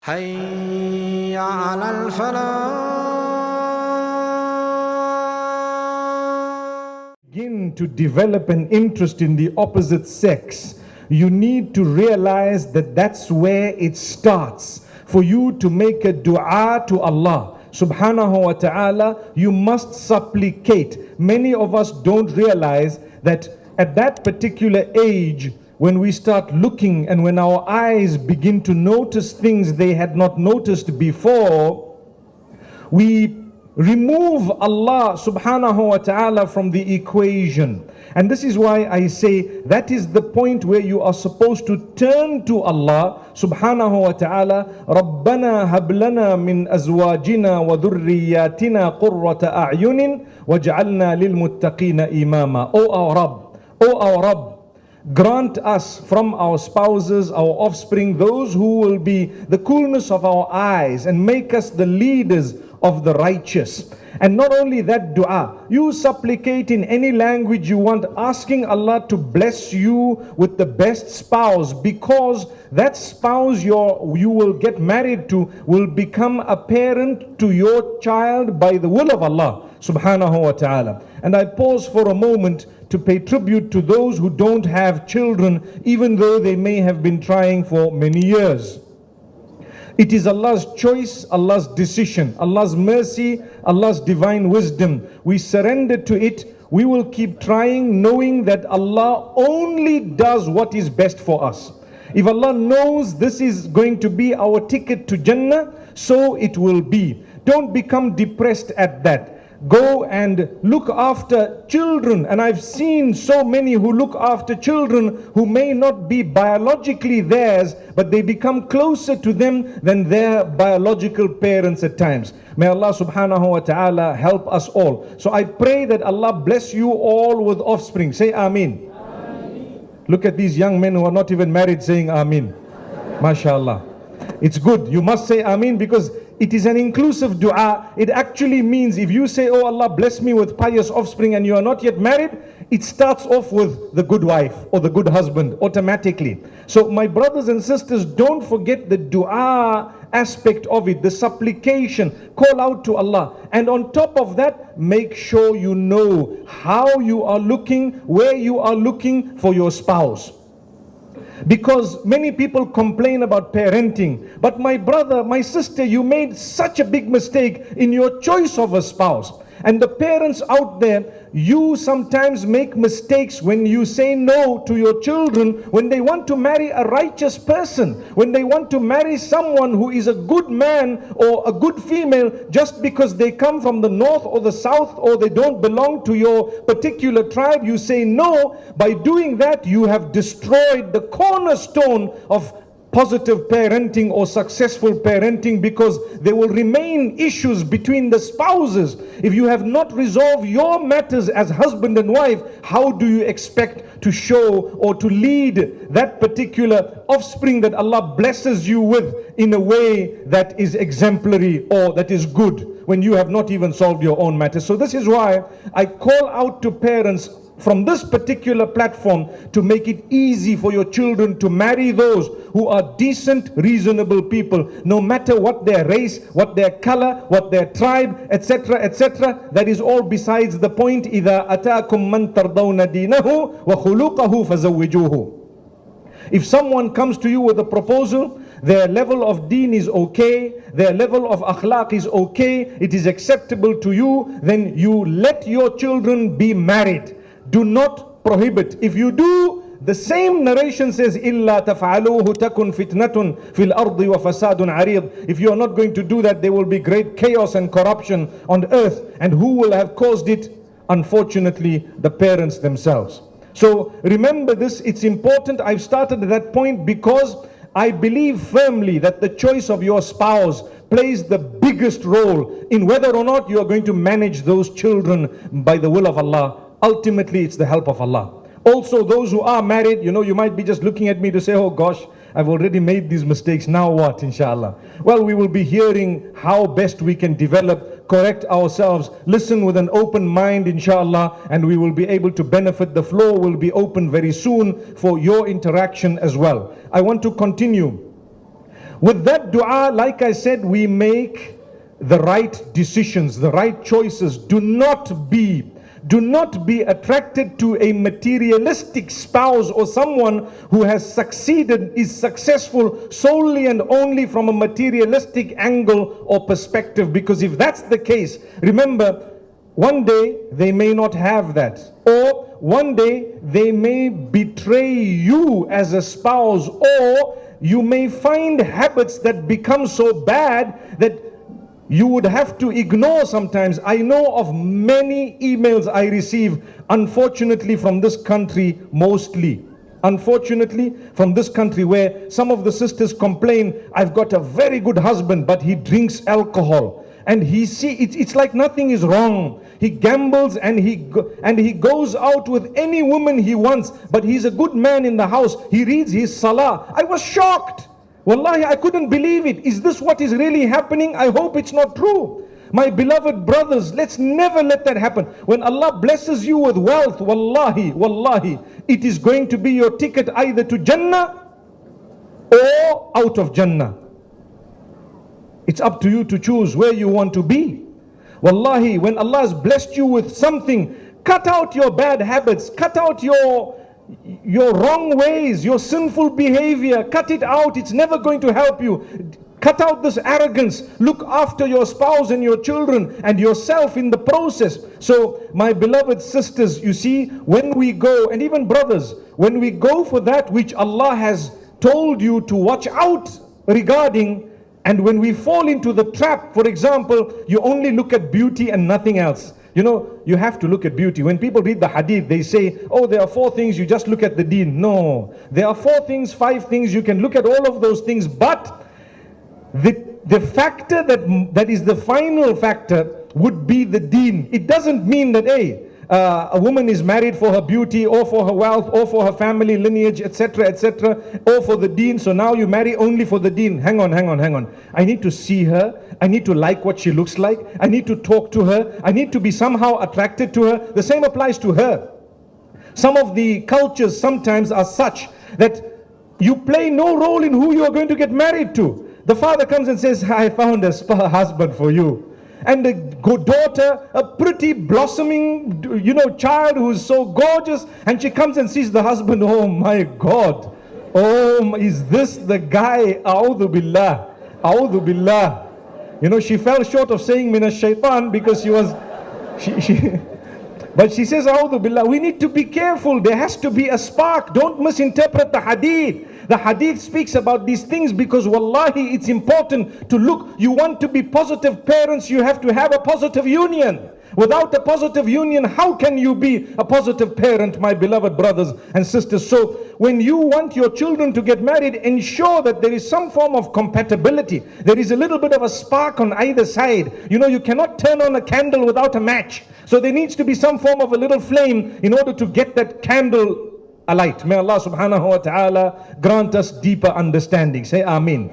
حي على الفلاح. Begin to develop an interest in the opposite sex, you need to realize that that's where it starts. For you to make a dua to Allah subhanahu wa ta'ala, you must supplicate. Many of us don't realize that at that particular age, when we start looking and when our eyes begin to notice things they had not noticed before, we remove Allah subhanahu wa ta'ala from the equation. And this is why I say that is the point where you are supposed to turn to Allah subhanahu wa ta'ala. رَبَّنَا هَبْ لَنَا مِنْ أَزْوَاجِنَا وَذُرِّيَّاتِنَا قُرَّةَ أَعْيُنٍ وَاجْعَلْنَا لِلْمُتَّقِينَ إِمَامًا. O our Rabb, grant us from our spouses, our offspring, those who will be the coolness of our eyes, and make us the leaders of the righteous. And not only that dua, you supplicate in any language you want, asking Allah to bless you with the best spouse, because that spouse you will get married to will become a parent to your child by the will of Allah subhanahu wa ta'ala. And I pause for a moment to pay tribute to those who don't have children, even though they may have been trying for many years. It is Allah's choice, Allah's decision, Allah's mercy, Allah's divine wisdom. We surrender to it. We will keep trying, knowing that Allah only does what is best for us. If Allah knows this is going to be our ticket to Jannah, so it will be. Don't become depressed at that. Go and look after children. And I've seen so many who look after children who may not be biologically theirs, but they become closer to them than their biological parents at times. May Allah subhanahu wa ta'ala help us all. So I pray that Allah bless you all with offspring. Say Ameen. Ameen. Look at these young men who are not even married saying Ameen. MashaAllah. It's good. You must say Ameen, because it is an inclusive dua. It actually means if you say, oh Allah bless me with pious offspring, and you are not yet married, it starts off with the good wife or the good husband automatically. So my brothers and sisters, don't forget the dua aspect of it, the supplication, call out to Allah. And on top of that, make sure you know how you are looking, where you are looking for your spouse. Because many people complain about parenting, but my brother, my sister, you made such a big mistake in your choice of a spouse. And the parents out there, you sometimes make mistakes when you say no to your children when they want to marry a righteous person, when they want to marry someone who is a good man or a good female, just because they come from the north or the south, or they don't belong to your particular tribe. You say no. By doing that, you have destroyed the cornerstone of positive parenting or successful parenting, because there will remain issues between the spouses. If you have not resolved your matters as husband and wife, how do you expect to show or to lead that particular offspring that Allah blesses you with in a way that is exemplary or that is good, when you have not even solved your own matters? So this is why I call out to parents from this particular platform to make it easy for your children to marry those who are decent, reasonable people, no matter what their race, what their color, what their tribe, etc., etc. That is all besides the point. إِذَا أَتَاكُمْ مَنْ تَرْضَوْنَ دِينَهُ وَخُلُقَهُ فَزَوِّجُوهُ. If someone comes to you with a proposal, their level of deen is okay, their level of akhlaq is okay, it is acceptable to you, then you let your children be married. Do not prohibit. If you do, the same narration says, إِلَّا تَفْعَلُوهُ تَكُنْ فِتْنَةٌ فِي الْأَرْضِ وَفَسَادٌ عَرِيضٌ. If you are not going to do that, there will be great chaos and corruption on earth. And who will have caused it? Unfortunately, the parents themselves. So remember this, it's important. I've started at that point because I believe firmly that the choice of your spouse plays the biggest role in whether or not you are going to manage those children by the will of Allah. Ultimately, it's the help of Allah. Also, those who are married, you might be just looking at me to say, oh gosh, I've already made these mistakes. Now what, inshallah? Well, we will be hearing how best we can develop, correct ourselves, listen with an open mind, inshallah, and we will be able to benefit. The floor will be open very soon for your interaction as well. I want to continue With that dua, like I said, we make the right decisions, the right choices. Do not be attracted to a materialistic spouse or someone who has succeeded, is successful solely and only from a materialistic angle or perspective. Because if that's the case, remember, one day they may not have that, or one day they may betray you as a spouse, or you may find habits that become so bad that you would have to ignore sometimes. I know of many emails I receive, unfortunately from this country mostly. Unfortunately from this country, where some of the sisters complain, I've got a very good husband but he drinks alcohol. And it's like nothing is wrong. He gambles and he goes out with any woman he wants, but he's a good man in the house. He reads his salah. I was shocked. Wallahi, I couldn't believe it. Is this what is really happening? I hope it's not true. My beloved brothers, let's never let that happen. When Allah blesses you with wealth, wallahi, it is going to be your ticket either to Jannah or out of Jannah. It's up to you to choose where you want to be. Wallahi, when Allah has blessed you with something, cut out your bad habits, cut out your wrong ways, your sinful behavior, cut it out. It's never going to help you. Cut out this arrogance. Look after your spouse and your children and yourself in the process. So my beloved sisters, you see, when we go, and even brothers, when we go for that which Allah has told you to watch out regarding, and when we fall into the trap, for example, you only look at beauty and nothing else. You know, you have to look at beauty. When people read the hadith, they say, oh, there are 4 things, you just look at the deen. No, there are 4 things, 5 things, you can look at all of those things, but the factor that is the final factor would be the deen. It doesn't mean that, a woman is married for her beauty or for her wealth or for her family lineage, etc., or for the deen. So now you marry only for the deen. Hang on. I need to see her. I need to like what she looks like. I need to talk to her. I need to be somehow attracted to her. The same applies to her. Some of the cultures sometimes are such that you play no role in who you are going to get married to. The father comes and says, I found a husband for you. And the good daughter, a pretty blossoming, child who is so gorgeous, and she comes and sees the husband. Oh my God, is this the guy? A'udhu billah. She fell short of saying minash shaitan because but she says, A'udhu billah. We need to be careful. There has to be a spark. Don't misinterpret the hadith. The hadith speaks about these things because wallahi, it's important to look. You want to be positive parents, you have to have a positive union. Without a positive union, how can you be a positive parent, my beloved brothers and sisters? So when you want your children to get married, ensure that there is some form of compatibility. There is a little bit of a spark on either side. You cannot turn on a candle without a match. So there needs to be some form of a little flame in order to get that candle alight. May Allah subhanahu wa ta'ala grant us deeper understanding. Say Ameen.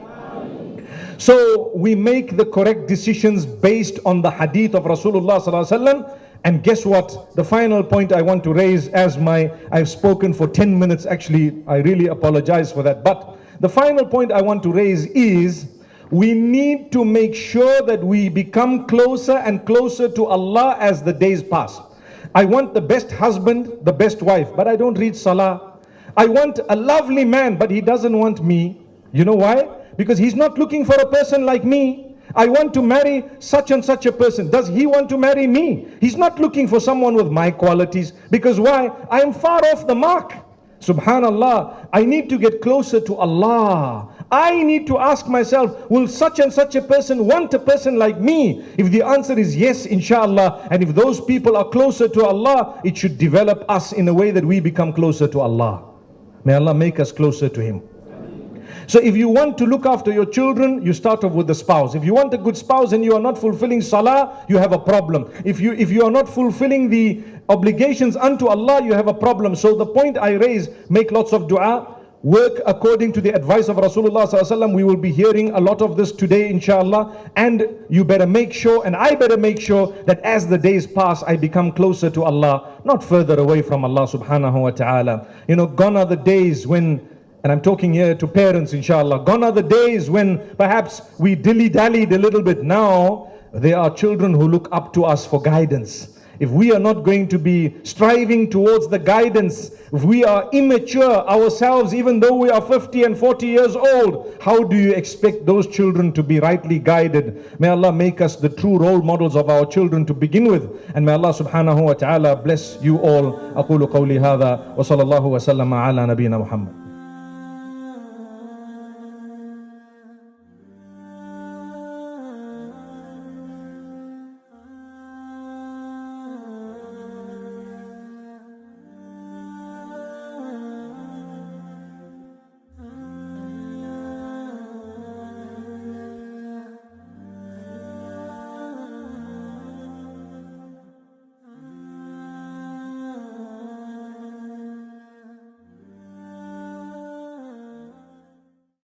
So we make the correct decisions based on the hadith of Rasulullah sallallahu alaihi wasallam. And guess what? The final point I want to raise, I've spoken for 10 minutes actually, I really apologize for that. But the final point I want to raise is, we need to make sure that we become closer and closer to Allah as the days pass. I want the best husband, the best wife, but I don't read salah. I want a lovely man, but he doesn't want me. You know why? Because he's not looking for a person like me. I want to marry such and such a person. Does he want to marry me? He's not looking for someone with my qualities. Because why? I am far off the mark. Subhanallah, I need to get closer to Allah. I need to ask myself, will such and such a person want a person like me? If the answer is yes, inshallah, and if those people are closer to Allah, it should develop us in a way that we become closer to Allah. May Allah make us closer to Him. So if you want to look after your children, you start off with the spouse. If you want a good spouse and you are not fulfilling salah, you have a problem. If you are not fulfilling the obligations unto Allah, you have a problem. So the point I raise, make lots of dua, work according to the advice of Rasulullah sallallahu alaihi wasallam. We will be hearing a lot of this today, inshallah. And you better make sure, and I better make sure, that as the days pass, I become closer to Allah, not further away from Allah subhanahu wa ta'ala. Gone are the days when And I'm talking here to parents, inshallah. Gone are the days when perhaps we dilly-dallied a little bit. Now, there are children who look up to us for guidance. If we are not going to be striving towards the guidance, if we are immature ourselves, even though we are 50 and 40 years old, how do you expect those children to be rightly guided? May Allah make us the true role models of our children to begin with. And may Allah subhanahu wa ta'ala bless you all. أقول قولي هذا وصلى الله وسلم على نبينا محمد.